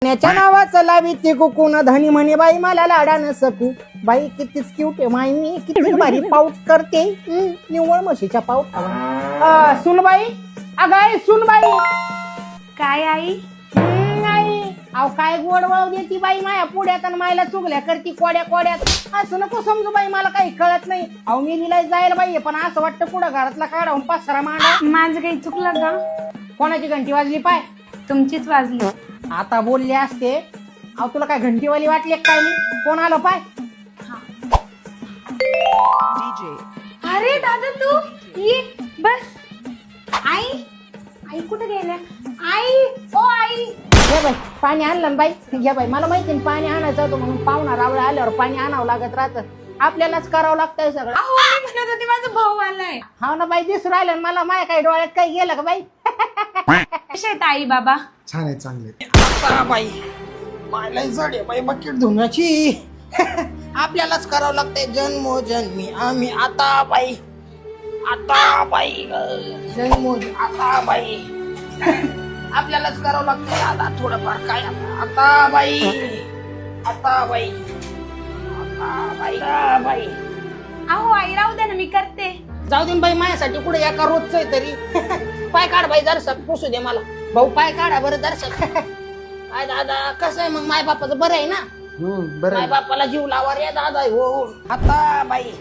त्याच्या नावाचं लावी ती कुकून धनी म्हणे बाई मला लाडा न सकू बाई कितीच क्यूट आहे माई मी किती भारी पाऊट करते निव्वळ म्हशीच्या पाऊट सुनबाई अगाय सुनबाई काय आई नाही अहो काय गोड वळव देती बाई माया पुढ्यात आणि मायला चुगल्या करती कोड्या कोड्यात असं नको समजू बाई मला काही कळत नाही अहो मी लिहिला जायला बाई पण असं वाटतं पुढं घरातला काढावून पसरा मांडा माझं काही चुकलं का? कोणाची घंटी वाजली पाय तुमचीच वाजली. आता बोलले असते अहो तुला काय घंटीवाली वाटली काय मी कोण आलं पाय अरे दादा तू ये बस. आई आई कुठे गेल्या? आई ओ आई घ्या बाई पाणी आणलं ना बाई घ्या बाई मला माहिती ना पाणी आणायचं होतं म्हणून पाहुणा रावळा आल्यावर पाणी आणावं लागत राहतं आपल्यालाच करावं लागतंय सगळं. अहो मी म्हणत होते माझा भाऊ आलाय. हा ना बाई दिसू राहिलं मला माझ्या काही डोळ्यात काही गेलं का बाई कसे आहेत आई बाबा? छान आहे चांगले. आता बाई मला जड आहे बाई बकेट धुण्याची आपल्यालाच करावं लागतंय जन्मोजन्मी आम्ही आता बाई जन्मोजन्मी आता बाई आपल्यालाच करावं लागतंय आता थोडंफार काय आता बाई आता बाई आता बाई अहो आई राहू दे ना मी करते. जाऊ दे बाई माझ्यासाठी कुठे एका रोजच आहे तरी पाय काढ बाई दर्शक पुसू दे मला भाऊ पाय काढा बरं दर्शक काय दादा कसं आहे मग माय बापाचं बरं आहे ना बरं माय बापाला जीव लावा रे दादा हो आता बाई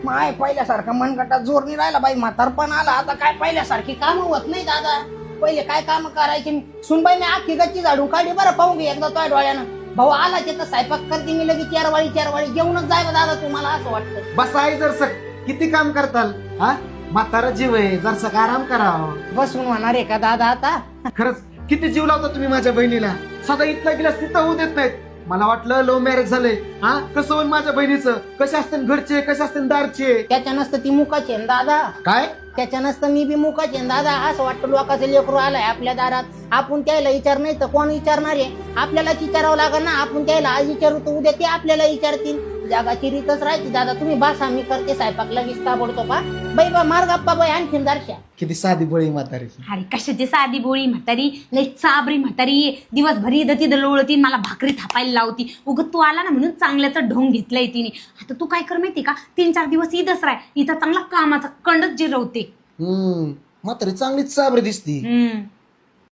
माय पहिल्यासारखा मनगटात जोर नाही राहिला बाई म्हातारपण आला आता काय पहिल्यासारखी काम होत नाही दादा पहिले काय काम करायचे सुनबाई मी आखी गच्ची झाडून काढली बरं पाहून घे एकदा तो डोळ्यानं भाऊ आला तिथं स्वयंपाक करते मी लगेच चार वाळी जेवणच जाय दादा तुम्हाला असं वाटतं बस आहे जरसक किती काम करताल हा म्हातारा जीव आहे जरसक आराम करावा. बसून होणार आहे का दादा आता खरंच किती जीव लावता तुम्ही माझ्या बहिणीला सदा इथला गिलास तिथं होऊ देत नाहीत. मला वाटलं लव्ह मॅरेज झालंय हा कसं होईल माझ्या बहिणीचं कसे असते घरचे कसे असते दारचे त्याच्या नसतं ती मुकाची आहे ना दादा काय त्याच्या नसतं मी बी मुकाची आहे ना दादा असं वाटतं लोकांचं लेकरू आलाय आपल्या दारात आपण त्याला विचार नाही तर कोण विचारणार आहे आपल्यालाच विचारावं लागेल ना आपण त्याला आज विचारू तर उद्या ते आपल्याला विचारतील जगाची रीतच राहायची दादा तुम्ही बसा मी करते स्वयंपाक लगेच का बोलतो का बाई बा मार गप्पा बाई आणखीन दर्शा किती साधी बळी म्हातारी. अरे कशाची साधी बोळी म्हातारी लय चाबरी म्हातारी दिवसभर इथं लोळती मला भाकरी थापायला लावती उगत तू आला ना म्हणून चांगल्याचं ढोंग घेतलंय तिने. आता तू काय कर माहिती का 3-4 दिवस इथंच राह इथं चांगला कामाचा कंडच जिरवते. म्हातारी चांगलीच साबरी दिसती.